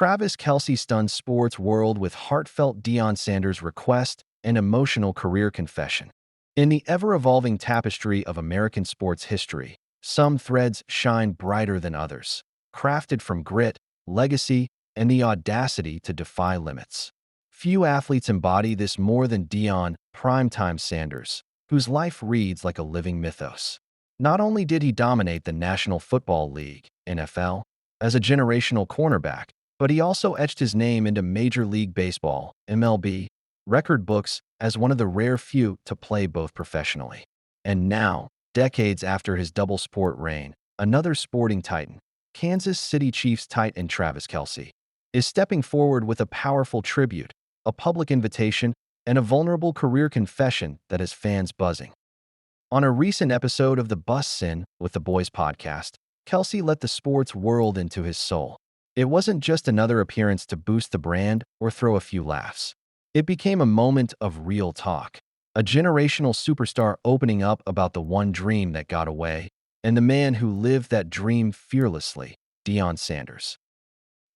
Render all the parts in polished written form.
Travis Kelce stunned sports world with heartfelt Deion Sanders request and emotional career confession. In the ever-evolving tapestry of American sports history, some threads shine brighter than others, crafted from grit, legacy, and the audacity to defy limits. Few athletes embody this more than Deion "Primetime" Sanders, whose life reads like a living mythos. Not only did he dominate the National Football League (NFL) as a generational cornerback, but he also etched his name into Major League Baseball (MLB) record books as one of the rare few to play both professionally. And now, decades after his double-sport reign, another sporting titan, Kansas City Chiefs tight end Travis Kelce, is stepping forward with a powerful tribute, a public invitation, and a vulnerable career confession that has fans buzzing. On a recent episode of the Bus Sin with the Boys podcast, Kelce let the sports world into his soul. It wasn't just another appearance to boost the brand or throw a few laughs. It became a moment of real talk, a generational superstar opening up about the one dream that got away, and the man who lived that dream fearlessly, Deion Sanders.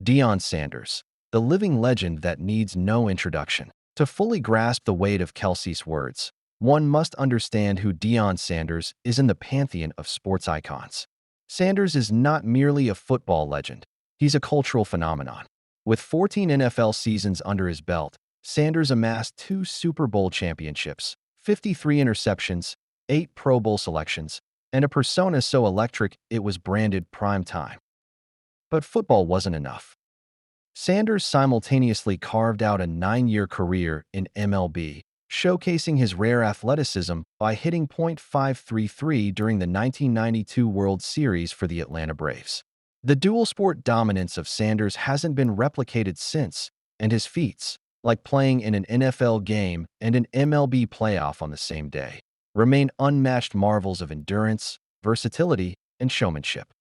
Deion Sanders, the living legend that needs no introduction. To fully grasp the weight of Kelce's words, one must understand who Deion Sanders is in the pantheon of sports icons. Sanders is not merely a football legend, he's a cultural phenomenon. With 14 NFL seasons under his belt, Sanders amassed 2 Super Bowl championships, 53 interceptions, 8 Pro Bowl selections, and a persona so electric it was branded prime time. But football wasn't enough. Sanders simultaneously carved out a 9-year career in MLB, showcasing his rare athleticism by hitting .533 during the 1992 World Series for the Atlanta Braves. The dual-sport dominance of Sanders hasn't been replicated since, and his feats, like playing in an NFL game and an MLB playoff on the same day, remain unmatched marvels of endurance, versatility, and showmanship.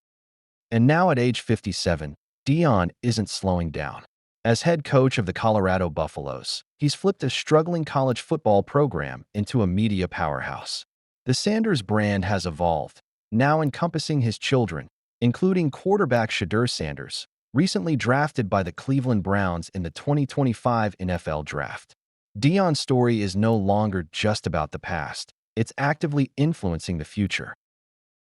And now at age 57, Deion isn't slowing down. As head coach of the Colorado Buffaloes, he's flipped a struggling college football program into a media powerhouse. The Sanders brand has evolved, now encompassing his children, including quarterback Shedeur Sanders, recently drafted by the Cleveland Browns in the 2025 NFL Draft. Deion's story is no longer just about the past, it's actively influencing the future.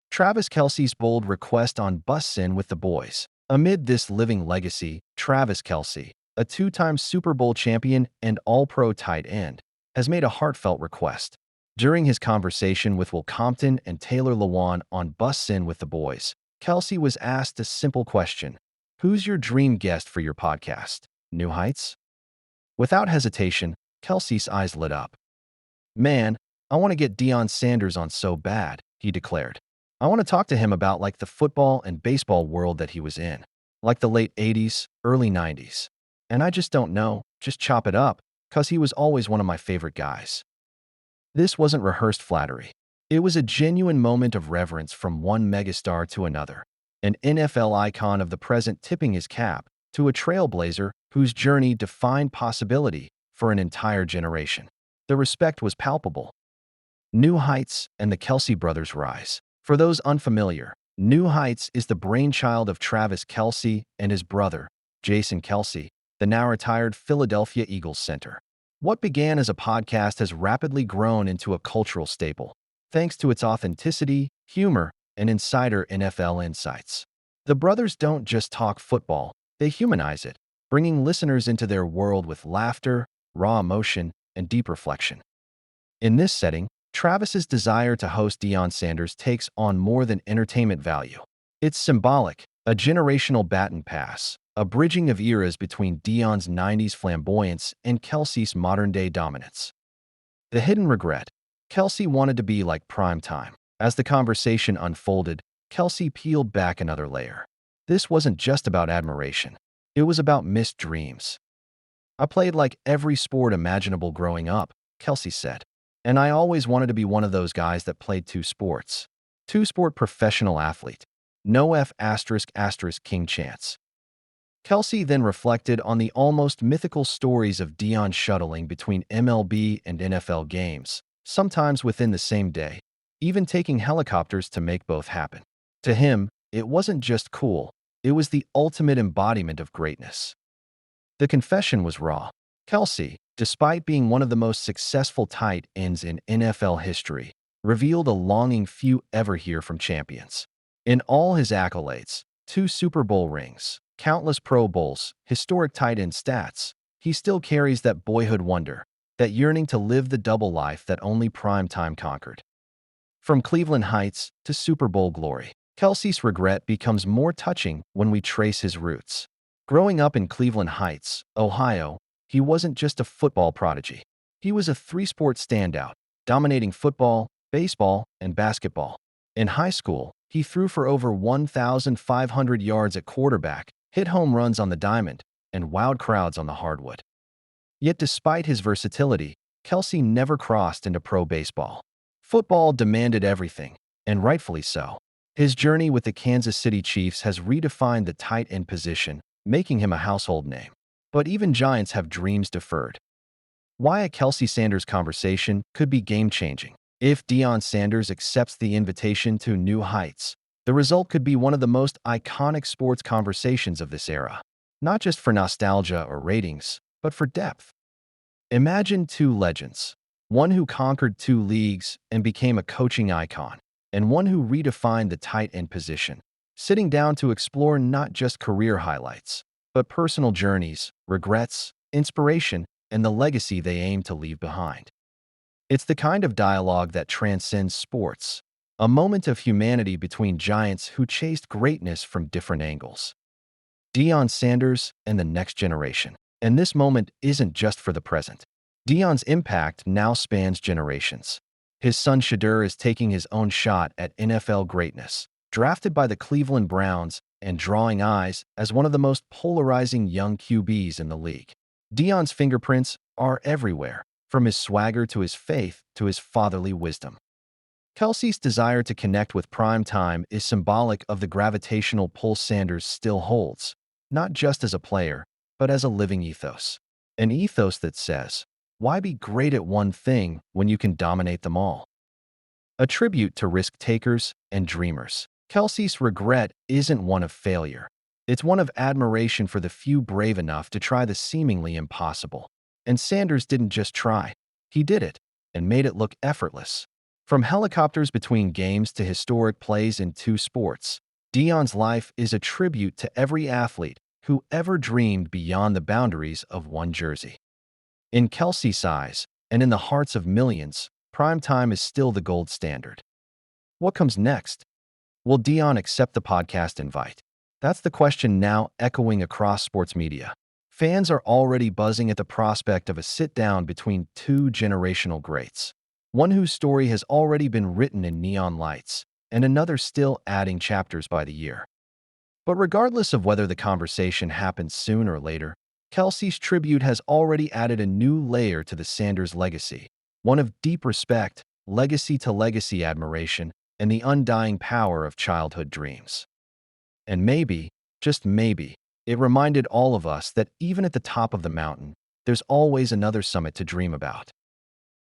Travis Kelce's bold request on Bus Sin with the Boys. Amid this living legacy, Travis Kelce, a 2-time Super Bowl champion and All-Pro tight end, has made a heartfelt request. During his conversation with Will Compton and Taylor Lewan on Bus Sin with the Boys, Kelce was asked a simple question: "Who's your dream guest for your podcast? New Heights?" Without hesitation, Kelce's eyes lit up. "Man, I want to get Deion Sanders on so bad," he declared. "I want to talk to him about like the football and baseball world that he was in, like the late 80s, early 90s. And I just don't know, just chop it up, 'cause he was always one of my favorite guys." This wasn't rehearsed flattery. It was a genuine moment of reverence from one megastar to another, an NFL icon of the present tipping his cap to a trailblazer whose journey defined possibility for an entire generation. The respect was palpable. New Heights and the Kelce brothers' rise. For those unfamiliar, New Heights is the brainchild of Travis Kelce and his brother, Jason Kelce, the now-retired Philadelphia Eagles center. What began as a podcast has rapidly grown into a cultural staple, thanks to its authenticity, humor, and insider NFL insights. The brothers don't just talk football, they humanize it, bringing listeners into their world with laughter, raw emotion, and deep reflection. In this setting, Travis's desire to host Deion Sanders takes on more than entertainment value. It's symbolic, a generational baton pass, a bridging of eras between Deion's 90s flamboyance and Kelce's modern-day dominance. The hidden regret: Kelce wanted to be like prime time. As the conversation unfolded, Kelce peeled back another layer. This wasn't just about admiration. It was about missed dreams. "I played like every sport imaginable growing up," Kelce said. "And I always wanted to be one of those guys that played 2 sports. 2-sport professional athlete. No F*** king chance." Kelce then reflected on the almost mythical stories of Deion shuttling between MLB and NFL games, sometimes within the same day, even taking helicopters to make both happen. To him, it wasn't just cool, it was the ultimate embodiment of greatness. The confession was raw. Kelce, despite being one of the most successful tight ends in NFL history, revealed a longing few ever hear from champions. In all his accolades, 2 Super Bowl rings, countless Pro Bowls, historic tight end stats, he still carries that boyhood wonder, that yearning to live the double life that only prime time conquered. From Cleveland Heights to Super Bowl glory, Kelce's regret becomes more touching when we trace his roots. Growing up in Cleveland Heights, Ohio, he wasn't just a football prodigy. He was a three-sport standout, dominating football, baseball, and basketball. In high school, he threw for over 1,500 yards at quarterback, hit home runs on the diamond, and wowed crowds on the hardwood. Yet despite his versatility, Kelce never crossed into pro baseball. Football demanded everything, and rightfully so. His journey with the Kansas City Chiefs has redefined the tight end position, making him a household name. But even giants have dreams deferred. Why a Kelce Sanders conversation could be game-changing. If Deion Sanders accepts the invitation to new heights, the result could be one of the most iconic sports conversations of this era. Not just for nostalgia or ratings, but for depth. Imagine two legends, one who conquered 2 leagues and became a coaching icon, and one who redefined the tight end position, sitting down to explore not just career highlights, but personal journeys, regrets, inspiration, and the legacy they aim to leave behind. It's the kind of dialogue that transcends sports, a moment of humanity between giants who chased greatness from different angles. Deion Sanders and the next generation. And this moment isn't just for the present. Deion's impact now spans generations. His son Shadur is taking his own shot at NFL greatness, drafted by the Cleveland Browns and drawing eyes as one of the most polarizing young QBs in the league. Deion's fingerprints are everywhere, from his swagger to his faith to his fatherly wisdom. Kelce's desire to connect with prime time is symbolic of the gravitational pull Sanders still holds, not just as a player, but as a living ethos. An ethos that says, why be great at one thing when you can dominate them all? A tribute to risk-takers and dreamers. Kelce's regret isn't one of failure. It's one of admiration for the few brave enough to try the seemingly impossible. And Sanders didn't just try. He did it, and made it look effortless. From helicopters between games to historic plays in 2 sports, Deion's life is a tribute to every athlete who ever dreamed beyond the boundaries of one jersey. In Kelce's eyes, and in the hearts of millions, prime time is still the gold standard. What comes next? Will Deion accept the podcast invite? That's the question now echoing across sports media. Fans are already buzzing at the prospect of a sit-down between 2 generational greats, one whose story has already been written in neon lights, and another still adding chapters by the year. But regardless of whether the conversation happens soon or later, Kelce's tribute has already added a new layer to the Sanders legacy, one of deep respect, legacy-to-legacy admiration, and the undying power of childhood dreams. And maybe, just maybe, it reminded all of us that even at the top of the mountain, there's always another summit to dream about.